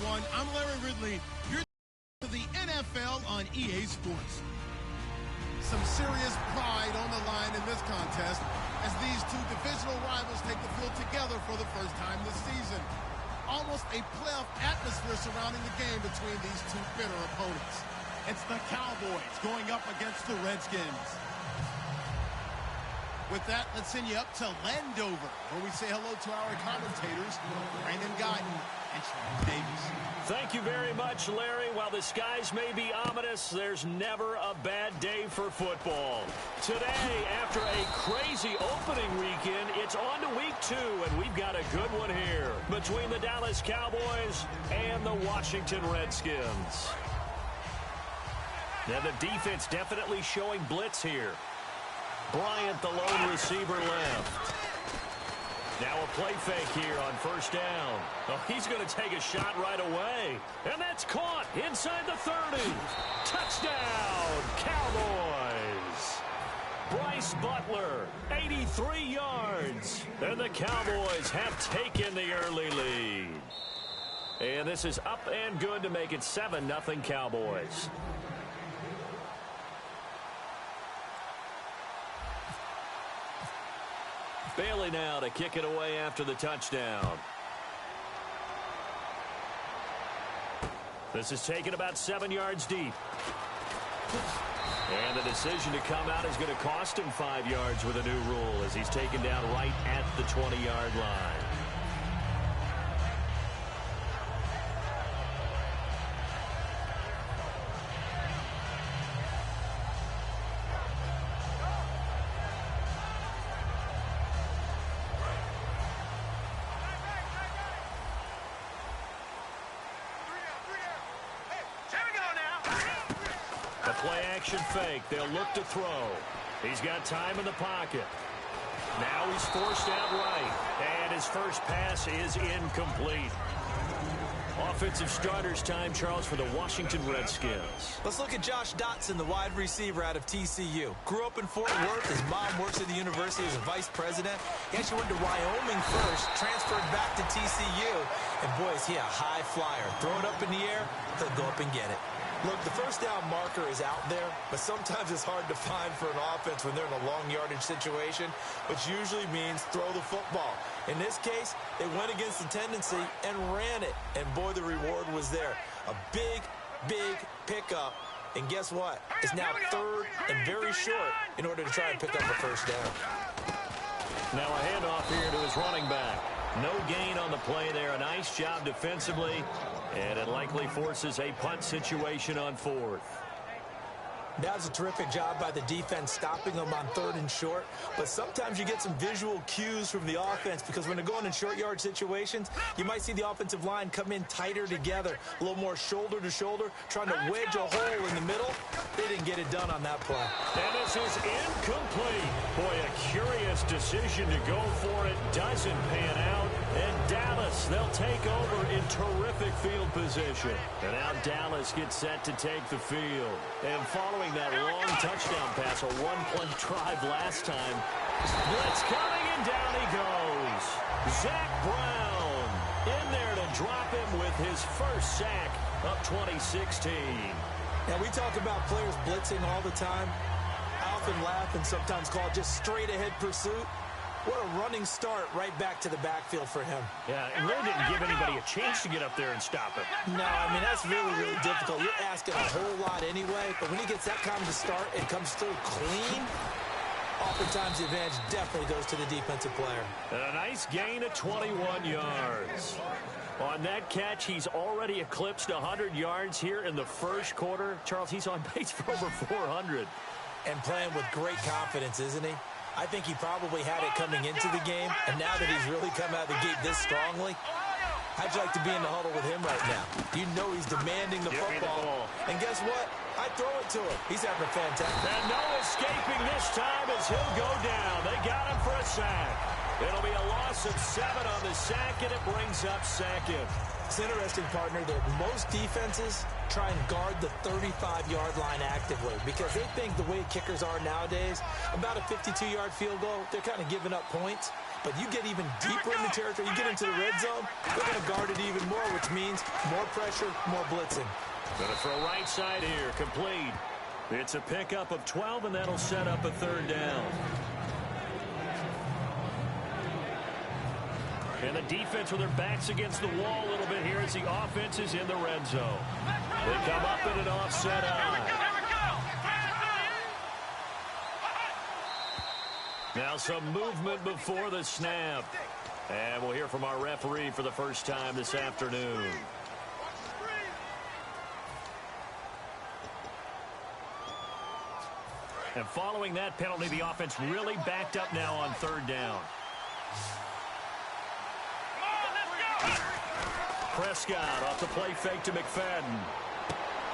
everyone. I'm Larry Ridley. You're to the NFL on EA Sports. Some serious pride on the line in this contest as these two divisional rivals take the field together for the first time this season. Almost a playoff atmosphere surrounding the game between these two bitter opponents. It's the Cowboys going up against the Redskins. With that, let's send you up to Landover, where we say hello to our commentators, Brandon Guyton and Sean Davis. Thank you very much, Larry. While the skies may be ominous, there's never a bad day for football. Today, after a crazy opening weekend, it's on to week 2, and we've got a good one here between the Dallas Cowboys and the Washington Redskins. Now, the defense definitely showing blitz here. Bryant, the lone receiver, left. Now a play fake here on first down. Oh, he's going to take a shot right away. And that's caught inside the 30. Touchdown, Cowboys. Bryce Butler, 83 yards. And the Cowboys have taken the early lead. And this is up and good to make it 7-0 Cowboys. Bailey now to kick it away after the touchdown. This is taken about 7 yards deep. And the decision to come out is going to cost him 5 yards with a new rule as he's taken down right at the 20-yard line. Play-action fake. They'll look to throw. He's got time in the pocket. Now he's forced out right. And his first pass is incomplete. Offensive starters time, Charles, for the Washington Redskins. Let's look at Josh Dotson, the wide receiver out of TCU. Grew up in Fort Worth. His mom works at the university as a vice president. He actually went to Wyoming first, transferred back to TCU. And, boy, is he a high flyer. Throw it up in the air, he'll go up and get it. Look, the first down marker is out there, but sometimes it's hard to find for an offense when they're in a long yardage situation, which usually means throw the football. In this case, they went against the tendency and ran it, and boy, the reward was there. A big, big pickup, and guess what? It's now third and very short in order to try and pick up a first down. Now a handoff here to his running back. No gain on the play there. A nice job defensively. And it likely forces a punt situation on fourth. That was a terrific job by the defense stopping them on third and short. But sometimes you get some visual cues from the offense because when they're going in short yard situations, you might see the offensive line come in tighter together, a little more shoulder to shoulder, trying to wedge a hole in the middle. They didn't get it done on that play. And this is incomplete. Boy, a curious decision to go for it. Doesn't pan out. And Dallas, they'll take over in terrific field position. And now Dallas gets set to take the field. And following that long touchdown pass, a one-play drive last time. Blitz coming, and down he goes. Zach Brown in there to drop him with his first sack of 2016. Now, we talk about players blitzing all the time. I often laugh and sometimes call it just straight-ahead pursuit. What a running start right back to the backfield for him. Yeah, and really didn't give anybody a chance to get up there and stop him. No, I mean, that's really, really difficult. You're asking a whole lot anyway, but when he gets that kind of a start and comes through clean, oftentimes the advantage definitely goes to the defensive player. And a nice gain of 21 yards. On that catch, he's already eclipsed 100 yards here in the first quarter. Charles, he's on pace for over 400. And playing with great confidence, isn't he? I think he probably had it coming into the game, and now that he's really come out of the gate this strongly, how'd you like to be in the huddle with him right now? You know he's demanding the football. And guess what? I throw it to him. He's having a fantastic. And no escaping this time as he'll go down. They got him for a sack. It'll be a loss of 7 on the sack, and it brings up second. It's interesting, partner, that most defenses try and guard the 35-yard line actively because they think the way kickers are nowadays, about a 52-yard field goal, they're kind of giving up points. but you get even deeper in the territory, you get into the red zone, they're going to guard it even more, which means more pressure, more blitzing. Going to throw right side here, complete. It's a pickup of 12, and that'll set up a third down. And the defense with their backs against the wall a little bit here as the offense is in the red zone. They come up in an offset eye. Now some movement before the snap. And we'll hear from our referee for the first time this afternoon. And following that penalty, the offense really backed up now on third down. Prescott off the play fake to McFadden.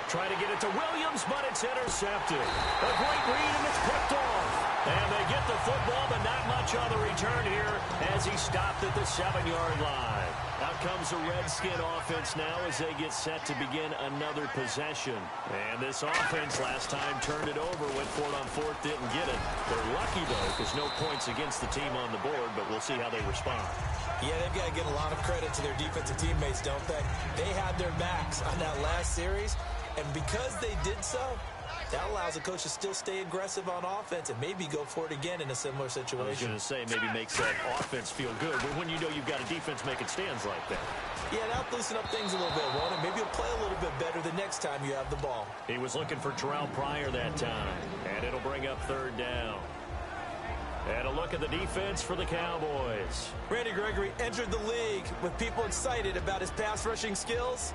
Trying to get it to Williams, but it's intercepted. A great read, and it's picked off. And they get the football, but not much on the return here as he stopped at the 7-yard line. Out comes the Redskin offense now as they get set to begin another possession. And this offense last time turned it over, went for it on fourth, didn't get it. They're lucky, though, because no points against the team on the board, but we'll see how they respond. Yeah, they've got to give a lot of credit to their defensive teammates, don't they? They had their backs on that last series, and because they did so, that allows the coach to still stay aggressive on offense and maybe go for it again in a similar situation. I was going to say maybe makes that offense feel good, but when you know you've got a defense making stands like that. Yeah, that'll loosen up things a little bit, won't it? Maybe you'll play a little bit better the next time you have the ball. He was looking for Terrell Pryor that time, and it'll bring up third down. And a look at the defense for the Cowboys. Randy Gregory entered the league with people excited about his pass rushing skills.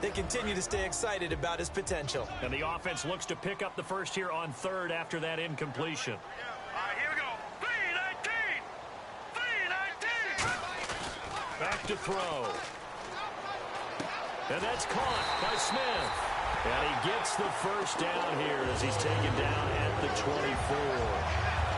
They continue to stay excited about his potential. And the offense looks to pick up the first here on third after that incompletion. All right, here we go. 3-19. 3-19. Back to throw. And that's caught by Smith. And he gets the first down here as he's taken down at the 24.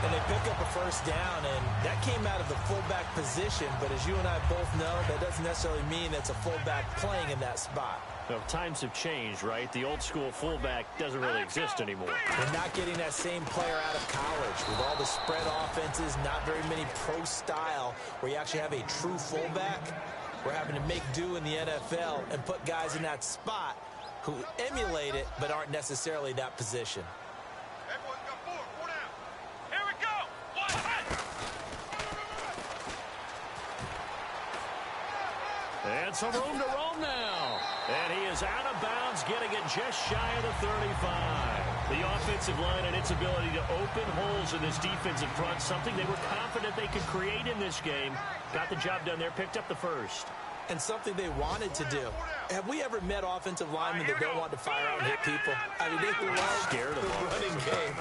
And they pick up a first down, and that came out of the fullback position. But as you and I both know, that doesn't necessarily mean it's a fullback playing in that spot. Well, times have changed, right? The old school fullback doesn't really exist anymore. We're not getting that same player out of college. With all the spread offenses, not very many pro style, where you actually have a true fullback. We're having to make do in the NFL and put guys in that spot who emulate it but aren't necessarily that position. And some room to roam now. And he is out of bounds, getting it just shy of the 35. The offensive line and its ability to open holes in this defensive front, something they were confident they could create in this game. Got the job done there, picked up the first. And something they wanted to do. Have we ever met offensive linemen that don't want to fire out and hit people? I mean, they love the running game.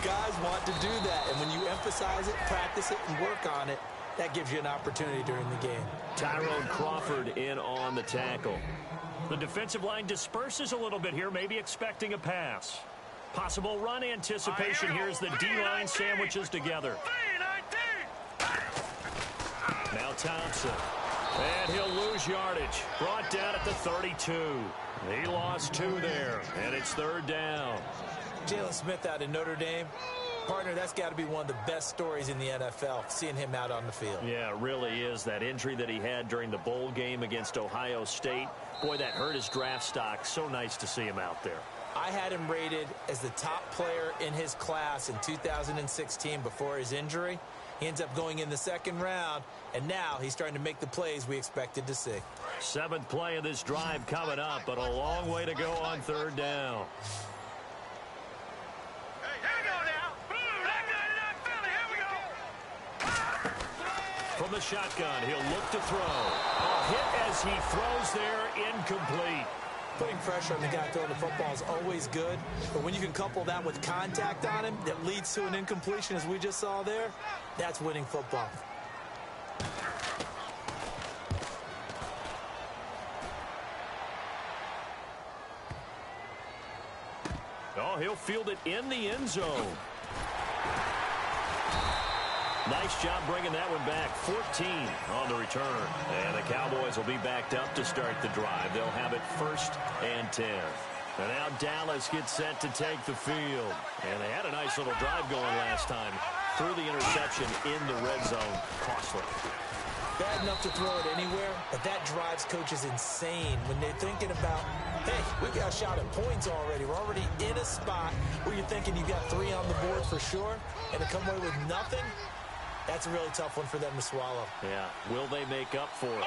Guys want to do that. And when you emphasize it, practice it, and work on it, that gives you an opportunity during the game. Tyrone Crawford in on the tackle. The defensive line disperses a little bit here, maybe expecting a pass. Possible run anticipation here as the D-line sandwiches together. Now Thompson. And he'll lose yardage. Brought down at the 32. He lost 2 there, and it's third down. Jalen Smith out of Notre Dame. Partner, that's got to be one of the best stories in the NFL, seeing him out on the field. Yeah, it really is. That injury that he had during the bowl game against Ohio State, boy, that hurt his draft stock. So nice to see him out there. I had him rated as the top player in his class in 2016 before his injury. He ends up going in the second round, and now he's starting to make the plays we expected to see. 7th play of this drive coming up, but a long way to go on third down. From the shotgun, he'll look to throw. A hit as he throws there, incomplete. Putting pressure on the guy throwing the football is always good, but when you can couple that with contact on him that leads to an incompletion, as we just saw there, that's winning football. Oh, he'll field it in the end zone. Nice job bringing that one back. 14 on the return. And the Cowboys will be backed up to start the drive. They'll have it 1st and 10. And now Dallas gets set to take the field. And they had a nice little drive going last time. threw the interception in the red zone. Costly. Bad enough to throw it anywhere, but that drives coaches insane when they're thinking about, hey, we got a shot at points already. We're already in a spot where you're thinking you got 3 on the board for sure, and to come away with nothing, that's a really tough one for them to swallow. Yeah, will they make up for it?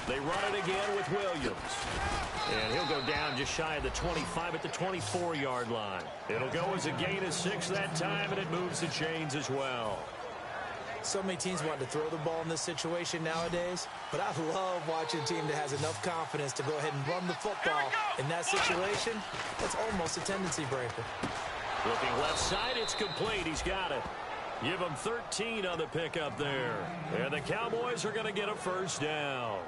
They run it again with Williams. And he'll go down just shy of the 25 at the 24-yard line. It'll go as a gain of 6 that time, and it moves the chains as well. So many teams want to throw the ball in this situation nowadays, but I love watching a team that has enough confidence to go ahead and run the football. In that situation, that's almost a tendency breaker. Looking left side, it's complete. He's got it. Give him 13 on the pickup there. And the Cowboys are going to get a first down.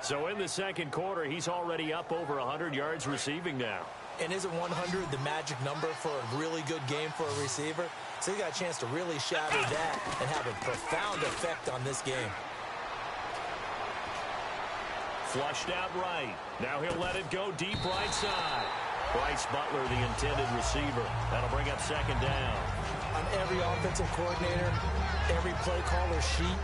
So in the second quarter, he's already up over 100 yards receiving now. And isn't 100 the magic number for a really good game for a receiver? So he got a chance to really shatter that and have a profound effect on this game. Flushed out right. Now he'll let it go deep right side. Bryce Butler, the intended receiver. That'll bring up second down. On every offensive coordinator, every play caller sheet,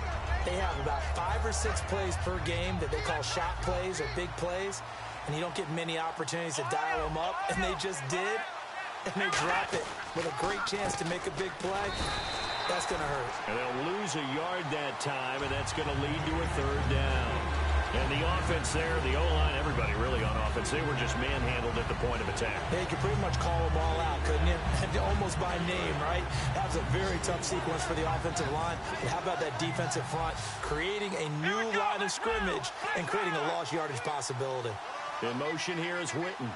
they have about 5 or 6 plays per game that they call shot plays or big plays, and you don't get many opportunities to dial them up, and they just did, and they drop it with a great chance to make a big play. That's going to hurt. And they'll lose a yard that time, and that's going to lead to a third down. And the offense there, the O-line, everybody really on offense, they were just manhandled at the point of attack. Yeah, you could pretty much call them all out, couldn't you? Almost by name, right? That was a very tough sequence for the offensive line. But how about that defensive front creating a new line of scrimmage and creating a lost yardage possibility? In motion here is Witten.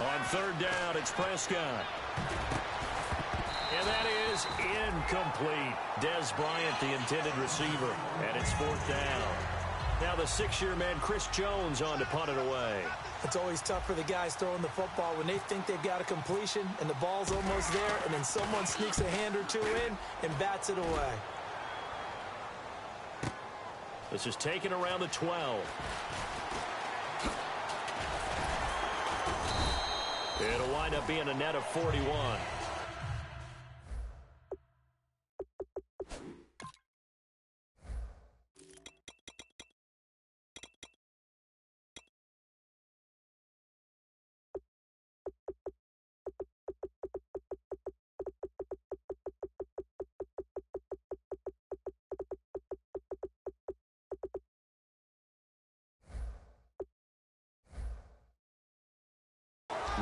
On third down, it's Prescott. And that is incomplete. Dez Bryant, the intended receiver, and it's fourth down. Now the 6-year man, Chris Jones, on to punt it away. It's always tough for the guys throwing the football when they think they've got a completion and the ball's almost there, and then someone sneaks a hand or two in and bats it away. This is taken around the 12. It'll wind up being a net of 41.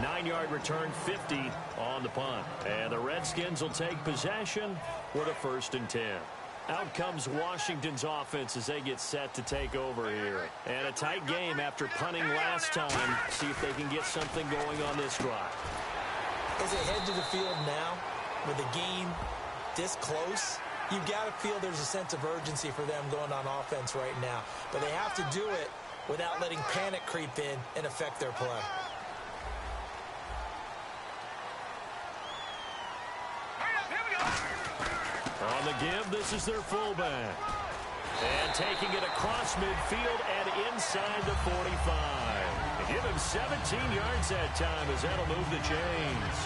Nine-yard return, 50 on the punt. And the Redskins will take possession with a 1st and 10. Out comes Washington's offense as they get set to take over here. And a tight game after punting last time. See if they can get something going on this drive. As they head to the field now, with the game this close, you've got to feel there's a sense of urgency for them going on offense right now. But they have to do it without letting panic creep in and affect their play. On the give, this is their fullback. And taking it across midfield and inside the 45. Give him 17 yards that time as that'll move the chains.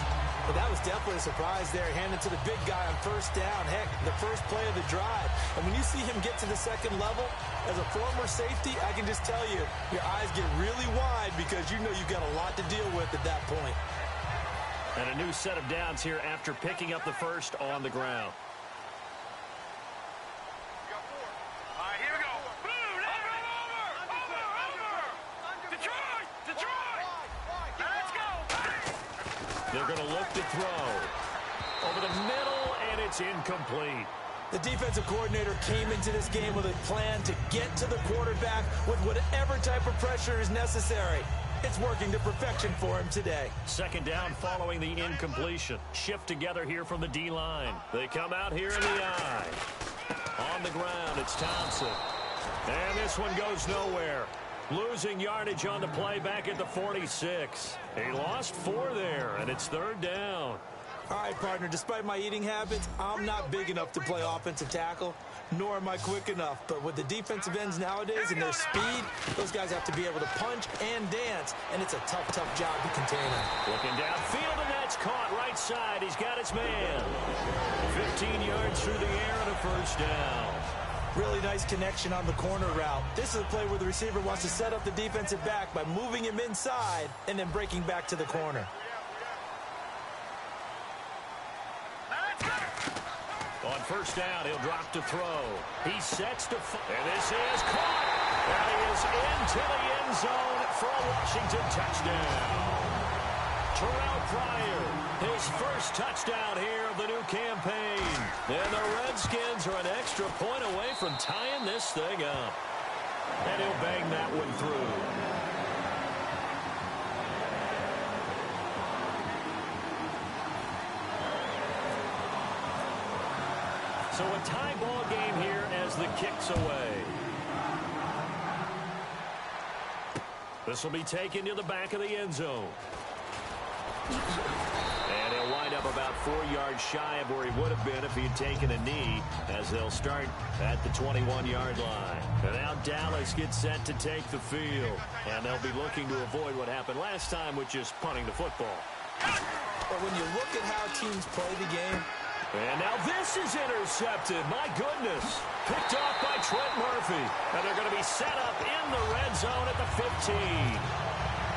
But that was definitely a surprise there. Handed to the big guy on first down. Heck, the first play of the drive. And when you see him get to the second level, as a former safety, I can just tell you, your eyes get really wide because you know you've got a lot to deal with at that point. And a new set of downs here after picking up the first on the ground. They're going to look to throw. Over the middle, and it's incomplete. The defensive coordinator came into this game with a plan to get to the quarterback with whatever type of pressure is necessary. It's working to perfection for him today. Second down following the incompletion. Shift together here from the D-line. They come out here in the eye. On the ground, it's Thompson. And this one goes nowhere. Losing yardage on the play back at the 46. He lost 4 there, and it's third down. All right, partner, despite my eating habits, I'm not big enough to play offensive tackle, nor am I quick enough. But with the defensive ends nowadays and their speed, those guys have to be able to punch and dance, and it's a tough, tough job to contain them. Looking downfield, and that's caught right side. He's got his man. 15 yards through the air and a first down. Really nice connection on the corner route. This is a play where the receiver wants to set up the defensive back by moving him inside and then breaking back to the corner. On first down, he'll drop to throw. He sets to and this is caught. And he is into the end zone for a Washington touchdown. Terrell Pryor, his first touchdown here of the new campaign. And the Redskins are an extra point away from tying this thing up. And he'll bang that one through. So a tie ball game here as the kick's away. This will be taken to the back of the end zone. And he'll wind up about 4 yards shy of where he would have been if he had taken a knee, as they'll start at the 21-yard line. And now Dallas gets set to take the field. And they'll be looking to avoid what happened last time, which is punting the football. But when you look at how teams play the game, and now this is intercepted. My goodness. Picked off by Trent Murphy. And they're going to be set up in the red zone at the 15.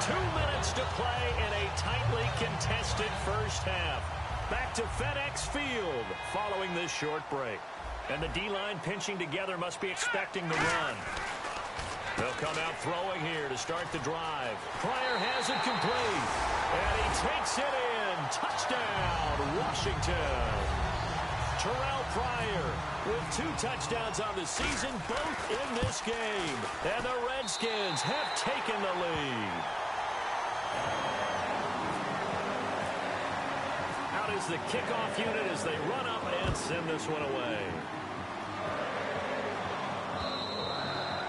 2 minutes to play in a tightly contested first half. Back to FedEx Field following this short break. And the D-line pinching together must be expecting the run. They'll come out throwing here to start the drive. Pryor has it complete. And he takes it in. Touchdown, Washington. Terrell Pryor with 2 touchdowns on the season, both in this game. And the Redskins have taken the lead. Out is the kickoff unit as they run up and send this one away.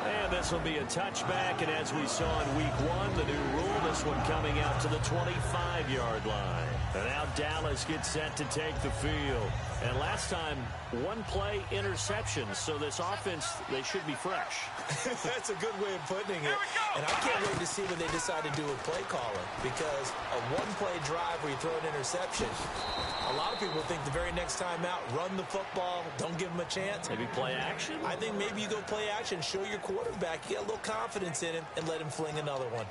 And this will be a touchback, and as we saw in week 1, the new rule, this one coming out to the 25-yard line. And now Dallas gets set to take the field. And last time, 1 play interception, so this offense, they should be fresh. That's a good way of putting it. And I can't wait to see when they decide to do a play caller, because a 1-play drive where you throw an interception, a lot of people think the very next time out, run the football, don't give them a chance. Maybe play action? I think maybe you go play action, show your quarterback, you get a little confidence in him, and let him fling another one.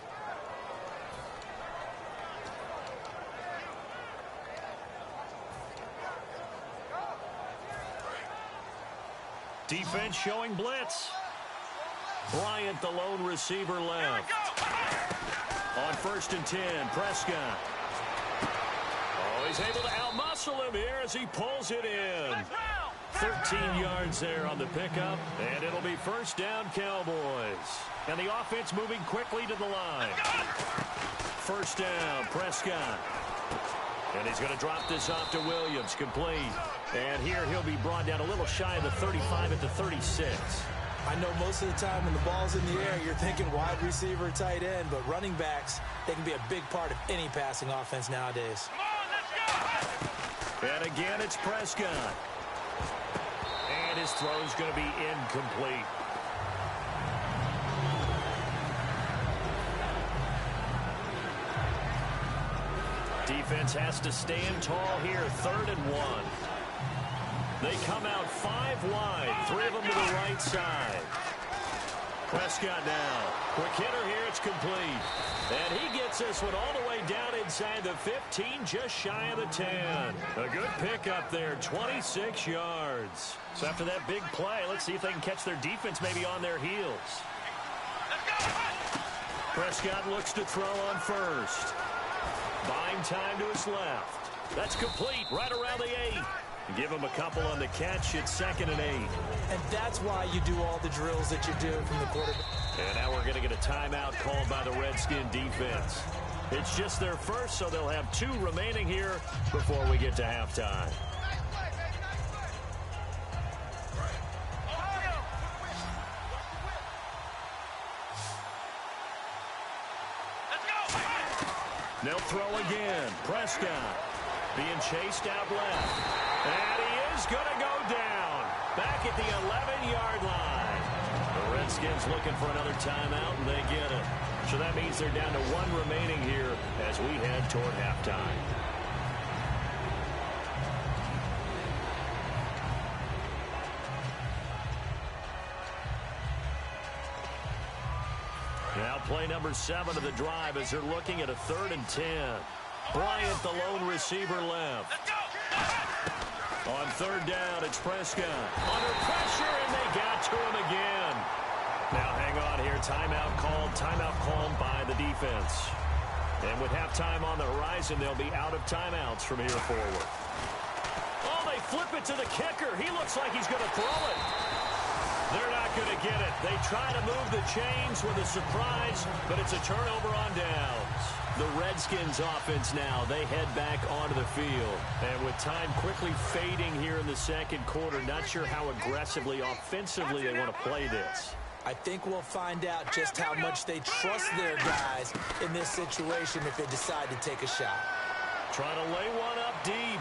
Defense showing blitz. Bryant, the lone receiver, left. On 1st and 10, Prescott. Oh, he's able to outmuscle him here as he pulls it in. 13 yards there on the pickup, and it'll be first down, Cowboys. And the offense moving quickly to the line. First down, Prescott. And he's going to drop this off to Williams, complete. And here he'll be brought down a little shy of the 35 at the 36. I know most of the time when the ball's in the air, you're thinking wide receiver, tight end, but running backs, they can be a big part of any passing offense nowadays. Come on, let's go! And again, it's Prescott. And his throw's going to be incomplete. Defense has to stand tall here, 3rd and 1. They come out 5 wide, 3 of them to the right side. Prescott now. Quick hitter here, it's complete. And he gets this one all the way down inside the 15, just shy of the 10. A good pickup there, 26 yards. So after that big play, let's see if they can catch their defense maybe on their heels. Prescott looks to throw on 1st. Buying time to his left. That's complete right around the 8. Give him a couple on the catch. It's 2nd and 8. And that's why you do all the drills that you do from the quarterback. And now we're going to get a timeout called by the Redskin defense. It's just their first, so they'll have 2 remaining here before we get to halftime. They'll throw again. Prescott. Being chased out left. And he is going to go down. Back at the 11-yard line. The Redskins looking for another timeout, and they get it. So that means they're down to one remaining here as we head toward halftime. Now play number 7 of the drive as they're looking at a 3rd and 10. Bryant, the lone receiver, left. On 3rd down, it's Prescott. Under pressure, and they got to him again. Now hang on here. Timeout called by the defense. And with halftime on the horizon, they'll be out of timeouts from here forward. Oh, they flip it to the kicker. He looks like he's going to throw it. They're not going to get it. They try to move the chains with a surprise, but it's a turnover on downs. The Redskins offense now, they head back onto the field. And with time quickly fading here in the second quarter, not sure how aggressively, offensively they want to play this. I think we'll find out just how much they trust their guys in this situation if they decide to take a shot. Trying to lay one up deep.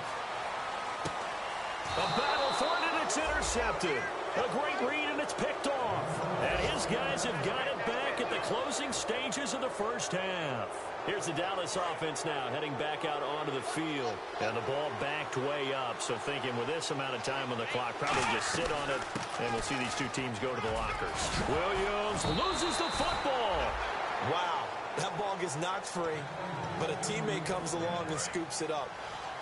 A battle for it, and it's intercepted. A great read, and it's picked off. And his guys have got it back at the closing stages of the first half. Here's the Dallas offense now heading back out onto the field. And the ball backed way up. So thinking with this amount of time on the clock, probably just sit on it. And we'll see these two teams go to the lockers. Williams loses the football. Wow, that ball gets knocked free, but a teammate comes along and scoops it up.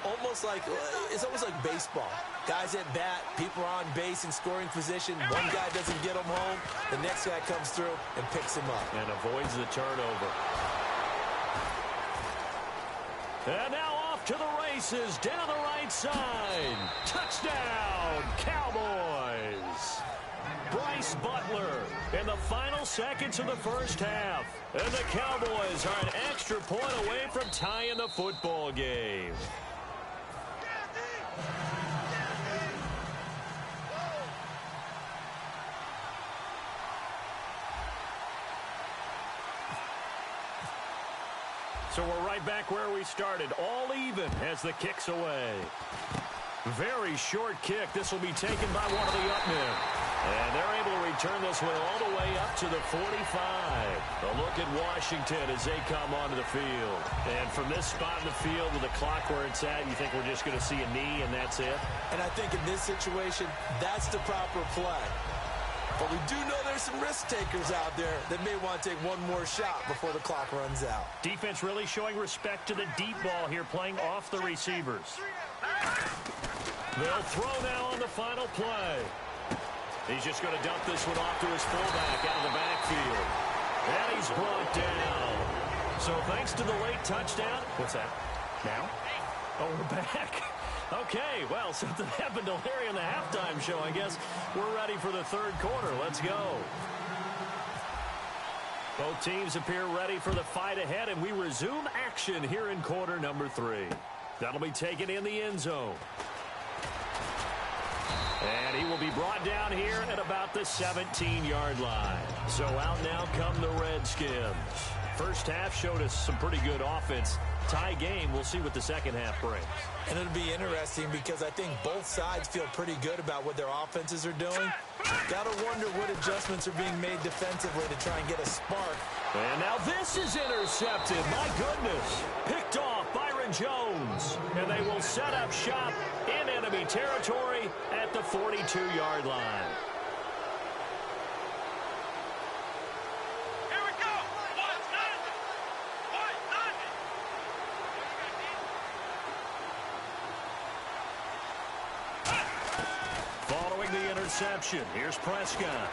It's almost like baseball. Guys at bat, people are on base in scoring position. One guy doesn't get him home. The next guy comes through and picks him up. And avoids the turnover. And now off to the races, down the right side. Touchdown, Cowboys. Bryce Butler in the final seconds of the first half. And the Cowboys are an extra point away from tying the football game. So we're right back where we started, all even as the kick's away. Very short kick. This will be taken by one of the up men. And they're able to return this one all the way up to the 45. A look at Washington as they come onto the field. And from this spot in the field with the clock where it's at, you think we're just going to see a knee and that's it? And I think in this situation, that's the proper play. But we do know there's some risk takers out there that may want to take one more shot before the clock runs out. Defense really showing respect to the deep ball here, playing off the receivers. They'll throw now on the final play. He's just going to dump this one off to his fullback out of the backfield. And he's brought down. So thanks to the late touchdown. What's that? Now? Oh, we're back. Okay, well, something happened to Larry in the halftime show, I guess. We're ready for the third quarter. Let's go. Both teams appear ready for the fight ahead, and we resume action here in quarter number 3. That'll be taken in the end zone. And he will be brought down here at about the 17-yard line. So out now come the Redskins. First half showed us some pretty good offense. Tie game, we'll see what the second half brings. And it'll be interesting because I think both sides feel pretty good about what their offenses are doing. Got to wonder what adjustments are being made defensively to try and get a spark. And now this is intercepted. My goodness. Picked off Byron Jones. And they will set up shop in enemy territory at the 42-yard line. Interception. Here's Prescott.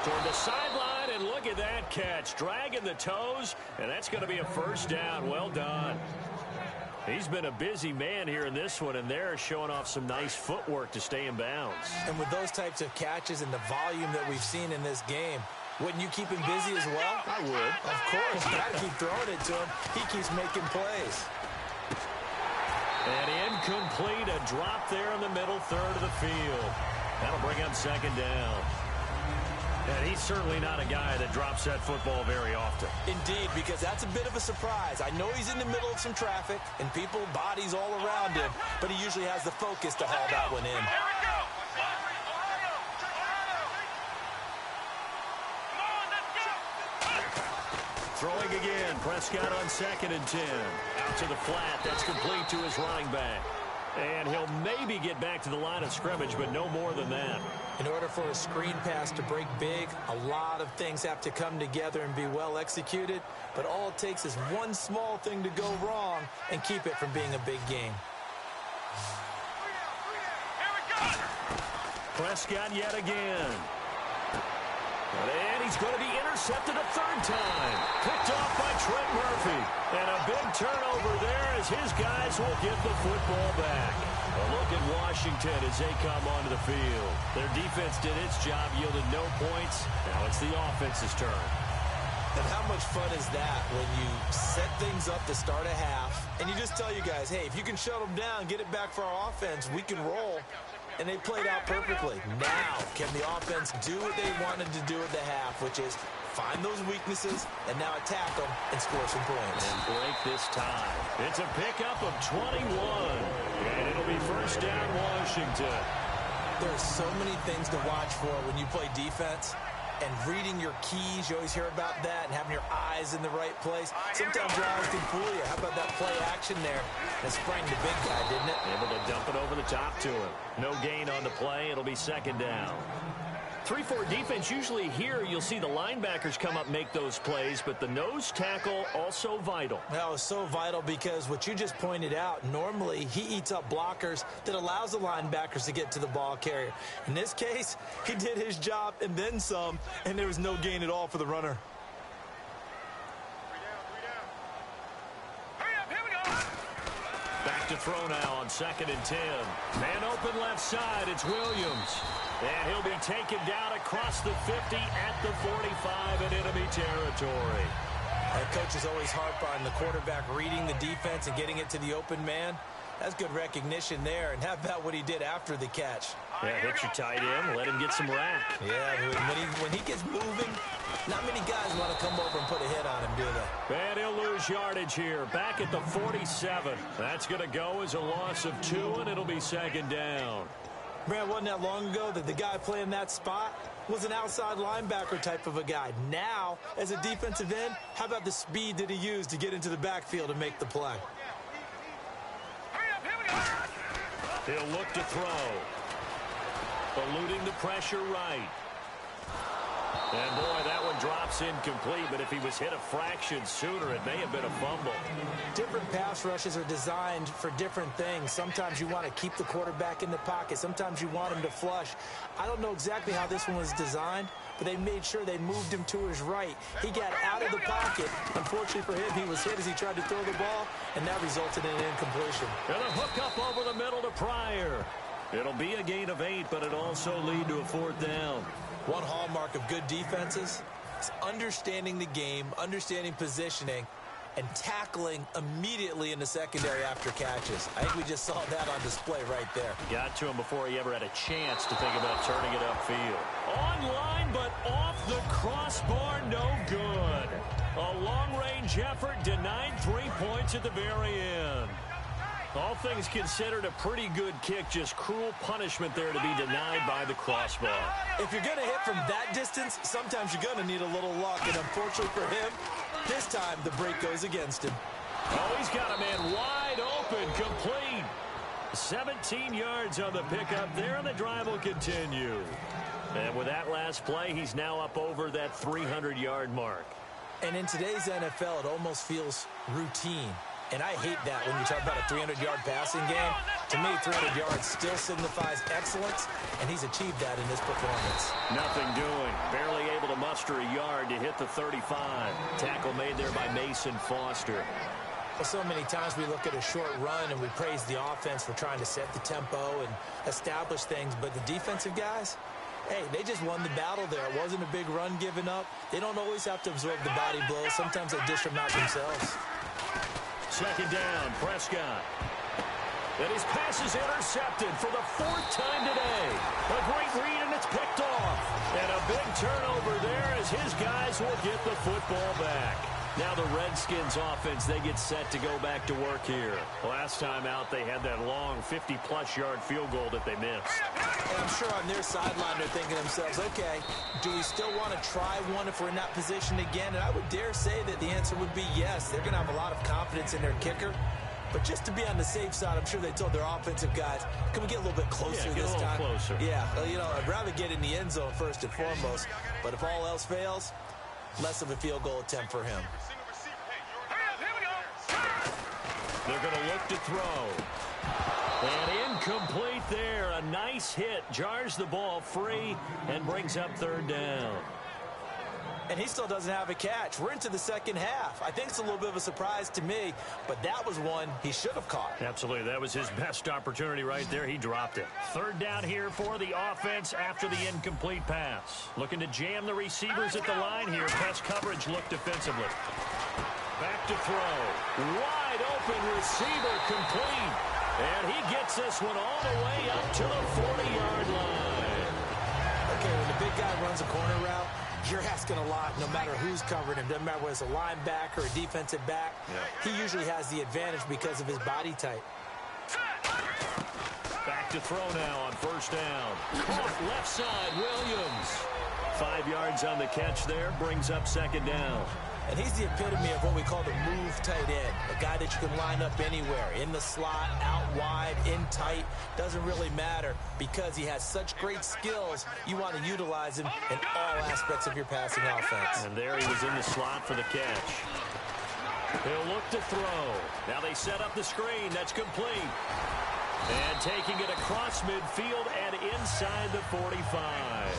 Toward the sideline, and look at that catch. Dragging the toes, and that's going to be a first down. Well done. He's been a busy man here in this one, and they're showing off some nice footwork to stay in bounds. And with those types of catches and the volume that we've seen in this game, wouldn't you keep him busy as well? I would. Of course. You got to keep throwing it to him. He keeps making plays. And incomplete, a drop there in the middle third of the field. That'll bring up second down. And he's certainly not a guy that drops that football very often. Indeed, because that's a bit of a surprise. I know he's in the middle of some traffic and people, bodies all around him, but he usually has the focus to haul that one in. Throwing again. Prescott on 2nd and 10. Out to the flat. That's complete to his running back. And he'll maybe get back to the line of scrimmage, but no more than that. In order for a screen pass to break big, a lot of things have to come together and be well executed. But all it takes is one small thing to go wrong and keep it from being a big game. Prescott yet again. And he's going to be intercepted a 3rd time. Picked off by Trent Murphy. And a big turnover there as his guys will get the football back. A look at Washington as they come onto the field. Their defense did its job, yielded no points. Now it's the offense's turn. And how much fun is that when you set things up to start a half and you just tell you guys, hey, if you can shut them down, get it back for our offense, we can roll. And they played out perfectly. Now, can the offense do what they wanted to do at the half, which is find those weaknesses and now attack them and score some points. And break this time. It's a pickup of 21. And it'll be 1st down Washington. There's so many things to watch for when you play defense. And reading your keys, you always hear about that, and having your eyes in the right place. Sometimes your eyes can fool you. How about that play action there? That sprang the big guy, didn't it? Able to dump it over the top to him. No gain on the play. It'll be 2nd down. 3-4 defense, usually here you'll see the linebackers come up make those plays, but the nose tackle also vital. That was so vital because what you just pointed out, normally he eats up blockers that allows the linebackers to get to the ball carrier. In this case, he did his job and then some, and there was no gain at all for the runner. Back to throw now on 2nd and 10. Man open left side, it's Williams. And he'll be taken down across the 50 at the 45 in enemy territory. That coach is always harp on the quarterback reading the defense and getting it to the open man. That's good recognition there. And how about what he did after the catch? Yeah, hit your tight end, let him get some rack. Yeah, when he gets moving, not many guys want to come over and put a hit on him, do they? And he'll lose yardage here. Back at the 47. That's going to go as a loss of 2, and it'll be 2nd down. Man, wasn't that long ago that the guy playing that spot was an outside linebacker type of a guy. Now, as a defensive end, how about the speed that he used to get into the backfield and make the play? He'll look to throw. Eluding the pressure right. And, boy, that one drops incomplete, but if he was hit a fraction sooner, it may have been a fumble. Different pass rushes are designed for different things. Sometimes you want to keep the quarterback in the pocket. Sometimes you want him to flush. I don't know exactly how this one was designed, but they made sure they moved him to his right. He got out of the pocket. Unfortunately for him, he was hit as he tried to throw the ball, and that resulted in an incompletion. And a hook up over the middle to Pryor. It'll be a gain of 8, but it'll also lead to a 4th down. One hallmark of good defenses is understanding the game, understanding positioning, and tackling immediately in the secondary after catches. I think we just saw that on display right there. Got to him before he ever had a chance to think about turning it upfield. Online, but off the crossbar, no good. A long-range effort denied 3 points at the very end. All things considered, a pretty good kick, just cruel punishment there to be denied by the crossbar. If you're going to hit from that distance, sometimes you're going to need a little luck, and unfortunately for him, this time the break goes against him. Oh, he's got a man wide open, complete. 17 yards on the pickup there, and the drive will continue. And with that last play, he's now up over that 300-yard mark. And in today's NFL, it almost feels routine. And I hate that when you talk about a 300-yard passing game. To me, 300 yards still signifies excellence, and he's achieved that in this performance. Nothing doing. Barely able to muster a yard to hit the 35. Tackle made there by Mason Foster. Well, so many times we look at a short run and we praise the offense for trying to set the tempo and establish things, but the defensive guys, hey, they just won the battle there. It wasn't a big run given up. They don't always have to absorb the body blows. Sometimes they dish them out themselves. 2nd down, Prescott. And his pass is intercepted for the 4th time today. A great read, and it's picked off. And a big turnover there as his guys will get the football back. Now the Redskins offense, they get set to go back to work here. Last time out, they had that long 50-plus yard field goal that they missed. And I'm sure on their sideline they're thinking to themselves, okay, do we still want to try one if we're in that position again? And I would dare say that the answer would be yes. They're going to have a lot of confidence in their kicker. But just to be on the safe side, I'm sure they told their offensive guys, can we get a little bit closer this time? Closer. Yeah, you know, I'd rather get in the end zone first and foremost. But if all else fails, less of a field goal attempt for him. They're going to look to throw. And incomplete there. A nice hit. Jars the ball free and brings up 3rd down. And he still doesn't have a catch. We're into the second half. I think it's a little bit of a surprise to me, but that was one he should have caught. Absolutely. That was his best opportunity right there. He dropped it. 3rd down here for the offense after the incomplete pass. Looking to jam the receivers at the line here. Press coverage look defensively. Back to throw. Wide open receiver complete. And he gets this one all the way up to the 40-yard line. Okay, when the big guy runs a corner route, you're asking a lot no matter who's covering him. Doesn't matter whether it's a linebacker or a defensive back. Yeah. He usually has the advantage because of his body type. Back to throw now on 1st down. Off left side, Williams. 5 yards on the catch there, brings up 2nd down. And he's the epitome of what we call the move tight end. A guy that you can line up anywhere. In the slot, out wide, in tight. Doesn't really matter because he has such great skills. You want to utilize him in all aspects of your passing offense. And there he was in the slot for the catch. He'll look to throw. Now they set up the screen. That's complete. And taking it across midfield and inside the 45.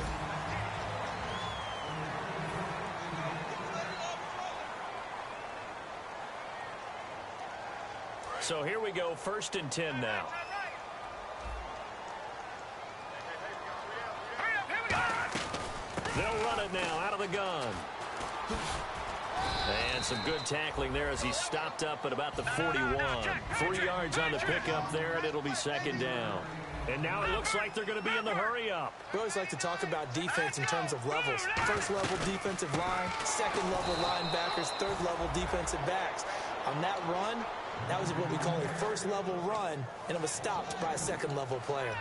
So here we go, 1st and 10 now. They'll run it now out of the gun. And some good tackling there as he stopped up at about the 41. 3 yards on the pickup there, and it'll be 2nd down. And now it looks like they're going to be in the hurry-up. We always like to talk about defense in terms of levels. 1st level defensive line, 2nd level linebackers, 3rd level defensive backs. On that run, that was what we call a 1st level run, and it was stopped by a 2nd level player.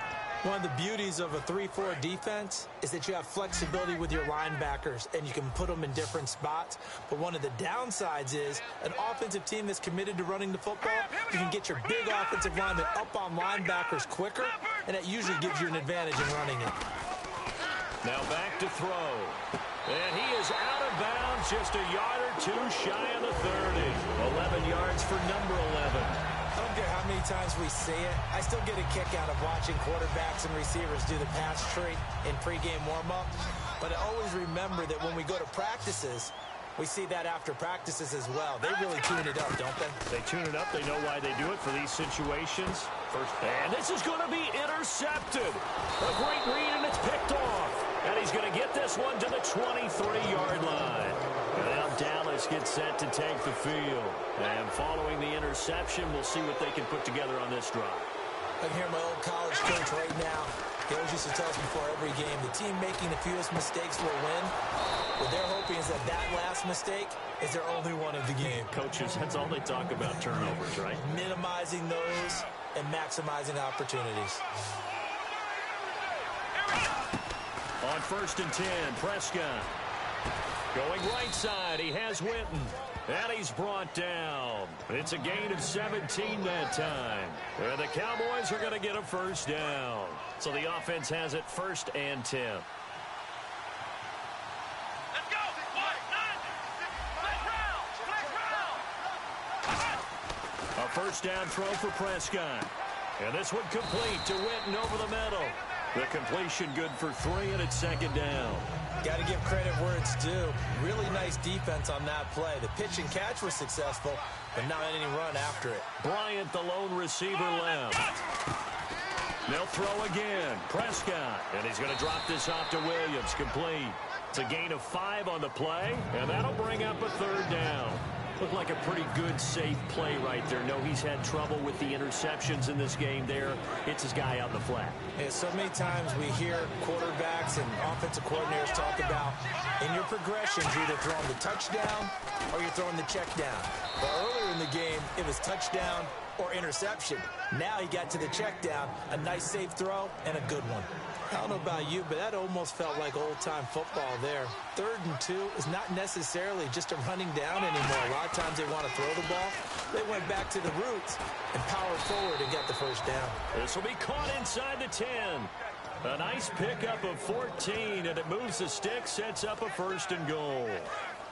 One of the beauties of a 3-4 defense is that you have flexibility with your linebackers, and you can put them in different spots. But one of the downsides is an offensive team that's committed to running the football, you can get your big offensive linemen up on linebackers quicker, and that usually gives you an advantage in running it. Now back to throw. And he is out of bounds, just a yard or 2 shy of the 30. 11 yards for number 11. I don't care how many times we see it. I still get a kick out of watching quarterbacks and receivers do the pass tree in pregame warm-up. But I always remember that when we go to practices, we see that after practices as well. They really tune it up, don't they? They tune it up. They know why they do it for these situations. And this is going to be intercepted. A great read, and it's picked off. And he's going to get this one to the 23-yard line. And now Dallas gets set to take the field. And following the interception, we'll see what they can put together on this drive. I can hear my old college coach right now. He always used to tell us before every game, the team making the fewest mistakes will win. What they're hoping is that last mistake is their only one of the game. Coaches, that's all they talk about, turnovers, right? Minimizing those and maximizing opportunities. On 1st and 10, Prescott. Going right side, he has Winton. And he's brought down. It's a gain of 17 that time. And the Cowboys are going to get a 1st down. So the offense has it 1st and 10. Let's go. A 1st down throw for Prescott. And this one complete to Winton over the middle. The completion good for 3, and it's 2nd down. Got to give credit where it's due. Really nice defense on that play. The pitch and catch was successful, but not any run after it. Bryant, the lone receiver, left. They'll throw again. Prescott, and he's going to drop this off to Williams. Complete. It's a gain of 5 on the play, and that'll bring up a 3rd down. Looked like a pretty good, safe play right there. No, he's had trouble with the interceptions in this game there. It's his guy out in the flat. Yeah, so many times we hear quarterbacks and offensive coordinators talk about in your progressions, you're either throwing the touchdown or you're throwing the check down. But earlier in the game, it was touchdown or interception. Now he got to the check down, a nice safe throw, and a good one. I don't know about you, but that almost felt like old-time football there. 3rd and 2 is not necessarily just a running down anymore. A lot of times they want to throw the ball. They went back to the roots and powered forward and got the first down. This will be caught inside the 10. A nice pickup of 14, and it moves the stick, sets up a 1st and goal.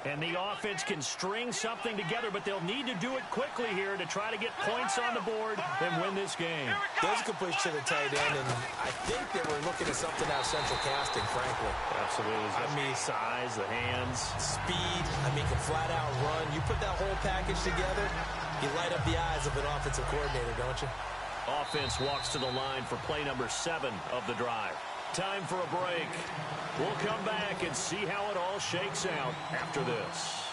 And the offense can string something together, but they'll need to do it quickly here to try to get points on the board and win this game. There's a good push to the tight end, and I think that we're looking at something out of central casting, frankly. Absolutely. I mean, size, the hands. Speed. I mean, can flat out run. You put that whole package together, you light up the eyes of an offensive coordinator, don't you? Offense walks to the line for play number 7 of the drive. Time for a break. We'll come back and see how it all shakes out after this.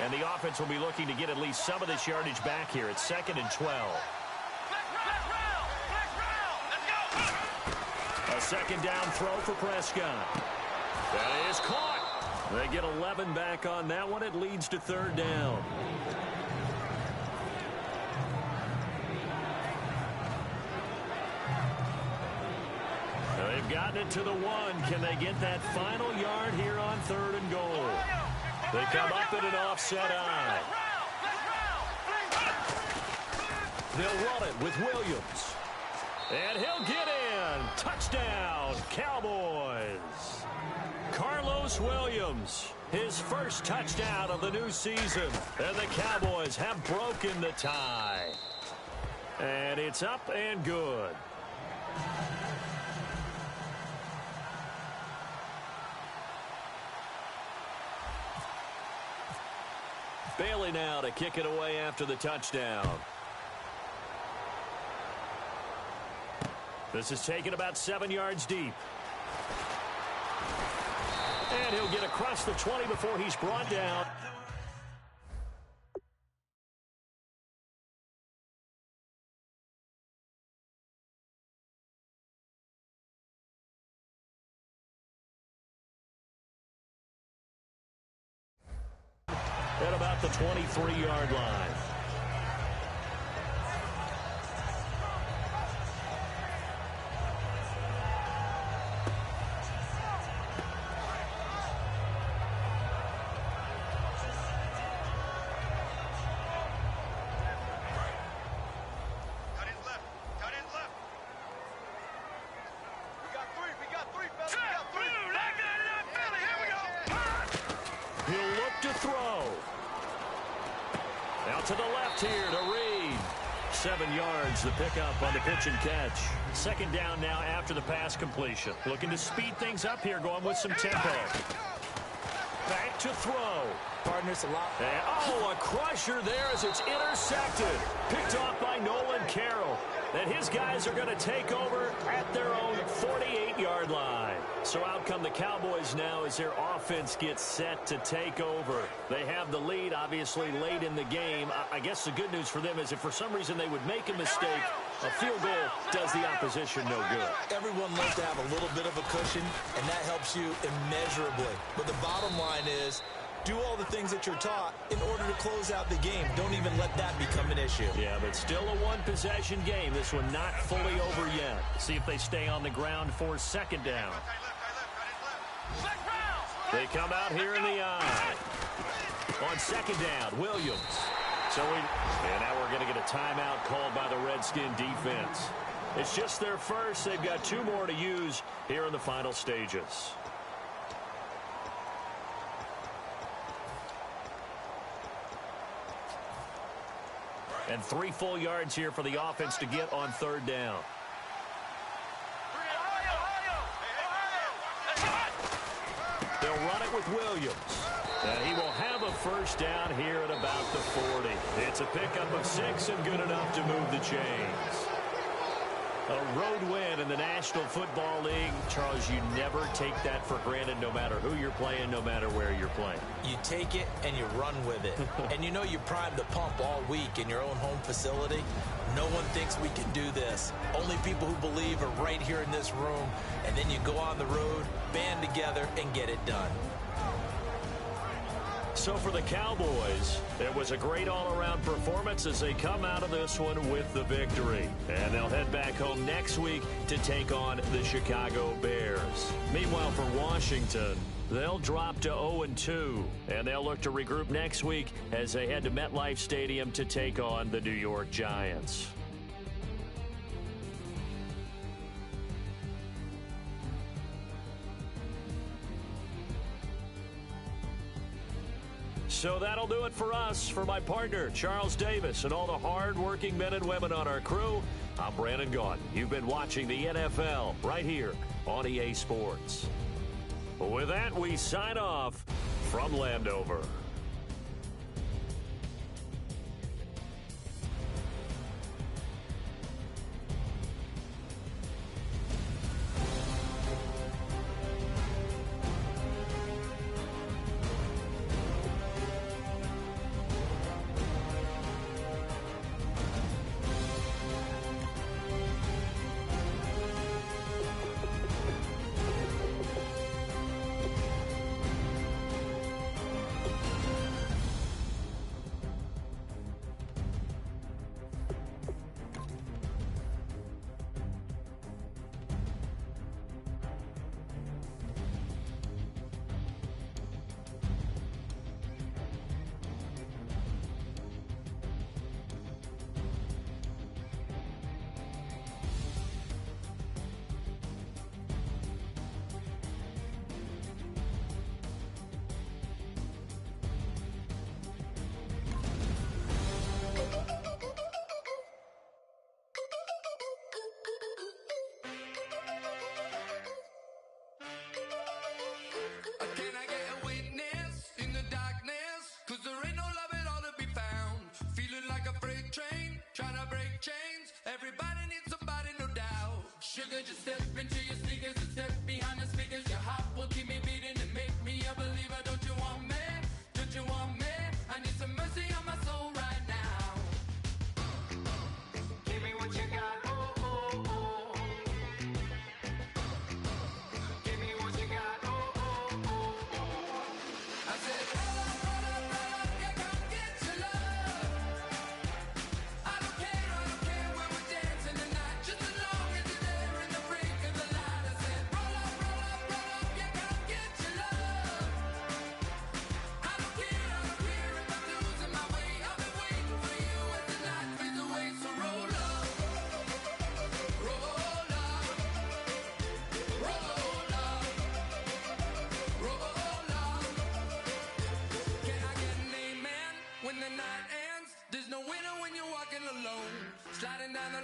And the offense will be looking to get at least some of this yardage back here. It's 2nd and 12. A 2nd down throw for Prescott. That is caught. They get 11 back on that one. It leads to 3rd down. They've gotten it to the 1. Can they get that final yard here on 3rd and goal? They come up in an offset eye. They'll run it with Williams. And he'll get in. Touchdown, Cowboys. Carlos Williams, his first touchdown of the new season. And the Cowboys have broken the tie. And it's up and good. Bailey now to kick it away after the touchdown. This is taken about 7 yards deep. And he'll get across the 20 before he's brought down. At about the 23-yard line. To the left here to Reed. 7 yards, the pickup on the pitch and catch. 2nd down now after the pass completion. Looking to speed things up here, going with some tempo. Back to throw. Partners a lot. And, a crusher there as it's intercepted. Picked off by Nolan Carroll. And his guys are going to take over at their own 48-yard line. So out come the Cowboys now as their offense gets set to take over. They have the lead, obviously, late in the game. I guess the good news for them is if for some reason they would make a mistake, a field goal does the opposition no good. Everyone loves to have a little bit of a cushion, and that helps you immeasurably. But the bottom line is, do all the things that you're taught in order to close out the game. Don't even let that become an issue. Yeah, but still a one-possession game. This one not fully over yet. See if they stay on the ground for 2nd down. They come out here in the eye. On 2nd down, Williams. And now we're going to get a timeout called by the Redskin defense. It's just their first. They've got 2 more to use here in the final stages. And 3 full yards here for the offense to get on 3rd down. They'll run it with Williams. And he will have a 1st down here at about the 40. It's a pickup of 6 and good enough to move the chains. A road win in the National Football League. Charles, you never take that for granted no matter who you're playing, no matter where you're playing. You take it and you run with it. And you know you primed the pump all week in your own home facility. No one thinks we can do this. Only people who believe are right here in this room. And then you go on the road, band together, and get it done. So for the Cowboys, it was a great all-around performance as they come out of this one with the victory. And they'll head back home next week to take on the Chicago Bears. Meanwhile, for Washington, they'll drop to 0-2, and they'll look to regroup next week as they head to MetLife Stadium to take on the New York Giants. So that'll do it for us. For my partner, Charles Davis, and all the hard-working men and women on our crew, I'm Brandon Gaudin. You've been watching the NFL right here on EA Sports. With that, we sign off from Landover. Can I get a witness in the darkness? 'Cause there ain't no love at all to be found. Feeling like a freight train, trying to break chains. Everybody needs somebody, no doubt. Sugar, just step into your sneakers and step behind the speakers. Your heart will keep me beating and make me a believer. Don't you want me? Don't you want me? I need some mercy on my soul right now. Give me what you got, oh, oh, oh. Give me what you got, oh, oh, oh. I said, roll up, yeah, come get your love. I don't care where we're dancing tonight, just as long as you're there in the break of the light. I said, roll up, yeah, come get your love. I don't care if I'm losing my way. I've been waiting for you as the night fades away. So roll up, roll up, roll up, roll up. Can I get an amen when the night ends? There's no winner when you're walking alone. Sliding down the